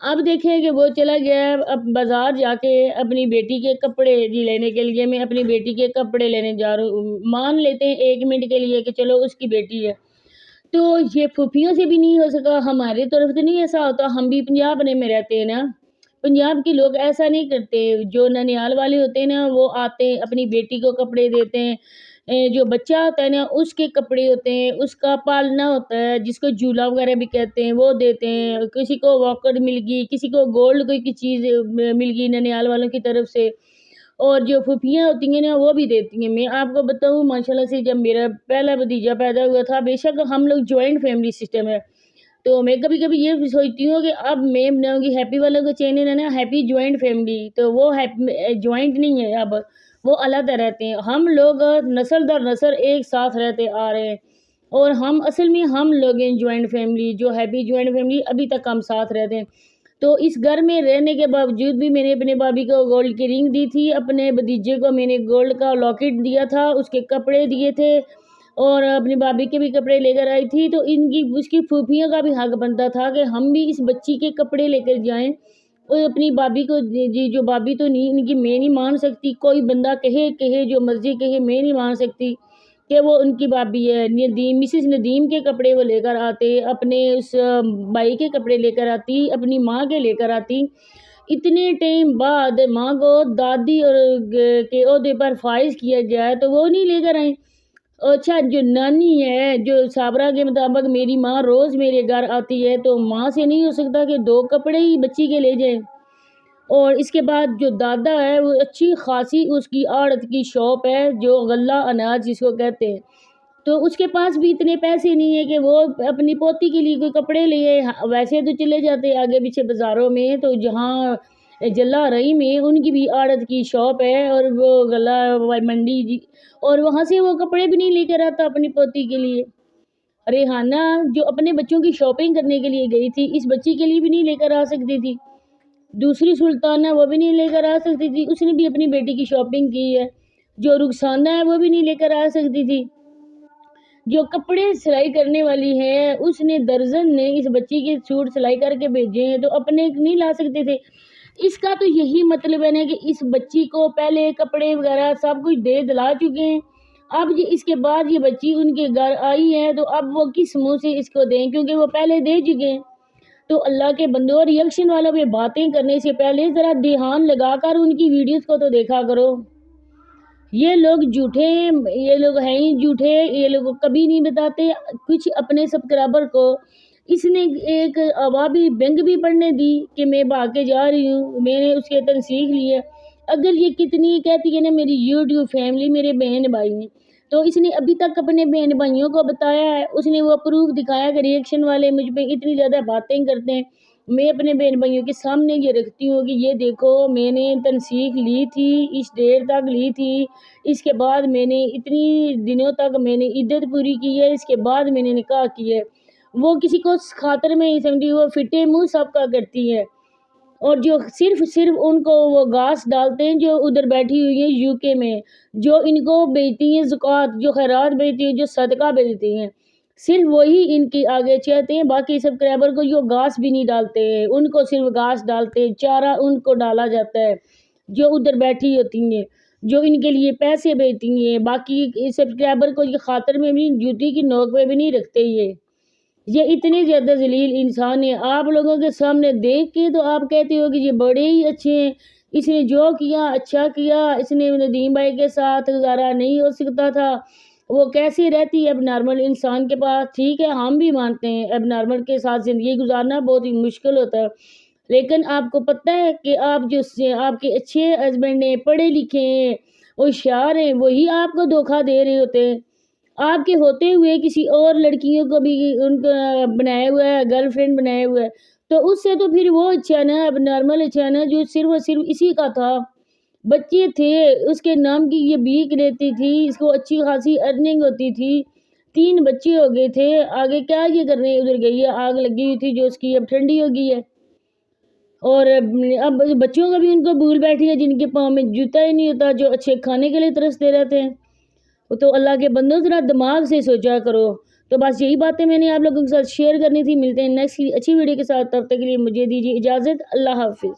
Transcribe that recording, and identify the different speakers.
Speaker 1: اب دیکھیں کہ وہ چلا گیا ہے اب بازار جا کے اپنی بیٹی کے کپڑے لینے کے لیے، میں اپنی بیٹی کے کپڑے لینے جا رہا ہوں، مان لیتے ہیں 1 منٹ کے لیے کہ چلو اس کی بیٹی ہے، تو یہ پھوپھیوں سے بھی نہیں ہو سکا، ہماری طرف تو نہیں ایسا ہوتا، ہم بھی پنجاب میں رہتے ہیں نا، پنجاب کے لوگ ایسا نہیں کرتے، جو ننیال والے ہوتے ہیں نا وہ آتے ہیں اپنی بیٹی کو کپڑے دیتے ہیں، جو بچہ ہوتا ہے نا اس کے کپڑے ہوتے ہیں، اس کا پالنا ہوتا ہے جس کو جھولا وغیرہ بھی کہتے ہیں وہ دیتے ہیں، کسی کو واکر مل گئی، کسی کو گولڈ کوئی چیز مل گئی ننیال والوں کی طرف سے، اور جو پھوپھیاں ہوتی ہیں نا وہ بھی دیتی ہیں۔ میں آپ کو بتاؤں ماشاءاللہ سے جب میرا پہلا بھتیجا پیدا ہوا تھا، بے شک ہم لوگ جوائنٹ فیملی سسٹم ہے، تو میں کبھی کبھی یہ سوچتی ہوں کہ اب میں بناؤں گی ہیپی والوں کا چینل ہے نا ہیپی جوائنٹ فیملی، تو وہ جوائنٹ نہیں ہے، اب وہ علیحدہ رہتے ہیں، ہم لوگ نسل در نسل ایک ساتھ رہتے آ رہے ہیں، اور ہم اصل میں ہم لوگ ہیں جوائنٹ فیملی، جو ہیپی جوائنٹ فیملی ابھی تک ہم ساتھ رہتے ہیں۔ تو اس گھر میں رہنے کے باوجود بھی میں نے اپنے بھابھی کو گولڈ کی رنگ دی تھی، اپنے بھتیجے کو میں نے گولڈ کا لاکٹ دیا تھا، اس کے کپڑے دیے تھے، اور اپنی بھابھی کے بھی کپڑے لے کر آئی تھی، تو اس کی پھوپھیوں کا بھی حق بنتا تھا کہ ہم بھی اس بچی کے کپڑے لے کر جائیں، اور اپنی بھابھی کو جی جو بھابھی تو نہیں ان کی میں نہیں مان سکتی، کوئی بندہ کہے جو مرضی کہے میں نہیں مان سکتی کہ وہ ان کی بھابھی ہے، مسز ندیم کے کپڑے وہ لے کر آتے، اپنے اس بھائی کے کپڑے لے کر آتی، اپنی ماں کے لے کر آتی، اتنے ٹائم بعد ماں کو دادی اور کے عہدے پر فائز کیا جائے تو وہ نہیں لے کر آئیں۔ اچھا جو نانی ہے، جو صابرہ کے مطابق میری ماں روز میرے گھر آتی ہے، تو ماں سے نہیں ہو سکتا کہ 2 کپڑے ہی بچی کے لے جائیں، اور اس کے بعد جو دادا ہے وہ اچھی خاصی اس کی آڑت کی شاپ ہے، جو غلہ اناج جس کو کہتے ہیں، تو اس کے پاس بھی اتنے پیسے نہیں ہے کہ وہ اپنی پوتی کے لیے کوئی کپڑے لیے، ویسے تو چلے جاتے آگے پیچھے بازاروں میں، تو جہاں جلا رہی میں ان کی بھی آڑت کی شاپ ہے، اور وہ غلہ منڈی جی، اور وہاں سے وہ کپڑے بھی نہیں لے کر آتا اپنی پوتی کے لیے۔ ریحانہ جو اپنے بچوں کی شاپنگ کرنے کے لیے گئی تھی، اس بچی کے لیے بھی نہیں لے کر آ سکتی تھی، دوسری سلطانہ وہ بھی نہیں لے کر آ سکتی تھی، اس نے بھی اپنی بیٹی کی شاپنگ کی ہے، جو رخسانہ ہے وہ بھی نہیں لے کر آ سکتی تھی، جو کپڑے سلائی کرنے والی ہے اس نے درجن نے اس بچی کے سوٹ سلائی کر کے بھیجے ہیں، تو اپنے نہیں لا سکتے تھے۔ اس کا تو یہی مطلب ہے نا کہ اس بچی کو پہلے کپڑے وغیرہ سب کچھ دے دلا چکے ہیں، اب اس کے بعد یہ بچی ان کے گھر آئی ہے تو اب وہ کس منہ سے اس کو دیں، کیونکہ وہ پہلے دے چکے ہیں۔ تو اللہ کے بندوں، ریئیکشن والوں پہ باتیں کرنے سے پہلے ذرا دھیان لگا کر ان کی ویڈیوز کو تو دیکھا کرو۔ یہ لوگ جھوٹے ہیں، یہ لوگ ہیں ہی جھوٹے، یہ لوگ کبھی نہیں بتاتے کچھ اپنے سبسکرائبر کو۔ اس نے ایک عوابی بینگ بھی پڑھنے دی کہ میں بھاگ کے جا رہی ہوں، میں نے اس کے تک سیکھ لی ہے، اگر یہ کتنی کہتی ہے نا میری یوٹیوب فیملی میرے بہن بھائی ہیں، تو اس نے ابھی تک اپنے بہن بھائیوں کو بتایا ہے، اس نے وہ پروف دکھایا کہ ریئیکشن والے مجھ پہ اتنی زیادہ باتیں کرتے ہیں، میں اپنے بہن بھائیوں کے سامنے یہ رکھتی ہوں کہ یہ دیکھو میں نے تنسیخ لی تھی، اس دیر تک لی تھی، اس کے بعد میں نے اتنی دنوں تک میں نے عدت پوری کی ہے، اس کے بعد میں نے نکاح کی ہے، وہ کسی کو خاطر میں نہیں سمجھی، وہ فٹے منہ سب کا کرتی ہے، اور جو صرف ان کو وہ گاس ڈالتے ہیں جو ادھر بیٹھی ہوئی ہیں یو کے میں، جو ان کو بیچتی ہیں زکوٰۃ، جو خیرات بیچتی ہیں، جو صدقہ بیچتی ہیں، صرف وہی ان کی آگے چاہتے ہیں، باقی سبسکرائبر کو جو گاس بھی نہیں ڈالتے ہیں، ان کو صرف گاس ڈالتے ہیں، چارہ ان کو ڈالا جاتا ہے جو ادھر بیٹھی ہوتی ہیں، جو ان کے لیے پیسے بھیجتی ہیں، باقی سبسکرائبر کو یہ خاطر میں بھی جوتی کی نوک پہ بھی نہیں رکھتے، یہ اتنے زیادہ ذلیل انسان ہیں، آپ لوگوں کے سامنے دیکھ کے تو آپ کہتے ہو کہ یہ بڑے ہی اچھے ہیں، اس نے جو کیا اچھا کیا، اس نے ندیم بھائی کے ساتھ گزارا نہیں ہو سکتا تھا، وہ کیسی رہتی ہے اب نارمل انسان کے پاس، ٹھیک ہے ہم بھی مانتے ہیں اب نارمل کے ساتھ زندگی گزارنا بہت ہی مشکل ہوتا ہے، لیکن آپ کو پتہ ہے کہ آپ کے اچھے ہسبینڈ ہیں، پڑھے لکھے ہیں، ہوشیار ہیں، وہی آپ کو دھوکہ دے رہے ہوتے ہیں، آپ کے ہوتے ہوئے کسی اور لڑکیوں کو بھی ان کا بنایا ہوا ہے، گرل فرینڈ بنایا ہوا ہے، تو اس سے تو پھر وہ اچھا نا، اب نارمل اچھا نا جو صرف اور صرف اسی کا تھا، بچے تھے، اس کے نام کی یہ بھیک لیتی تھی، اس کو اچھی خاصی ارننگ ہوتی تھی، 3 بچے ہو گئے تھے، آگے کیا یہ کرنے ادھر گئی ہے، آگ لگی ہوئی تھی جو اس کی اب ٹھنڈی ہو گئی ہے، اور اب بچوں کا بھی ان کو بھول بیٹھی ہے جن کے پاؤں میں جوتا ہی نہیں ہوتا، جو اچھے کھانے کے لیے ترستے رہتے ہیں، تو اللہ کے بندوں ذرا دماغ سے سوچا کرو، تو بس یہی باتیں میں نے آپ لوگوں کے ساتھ شیئر کرنی تھی. ملتے ہیں نیکسٹ اچھی ویڈیو کے ساتھ. تب تک کے لیے مجھے دیجیے اجازت. اللہ حافظ.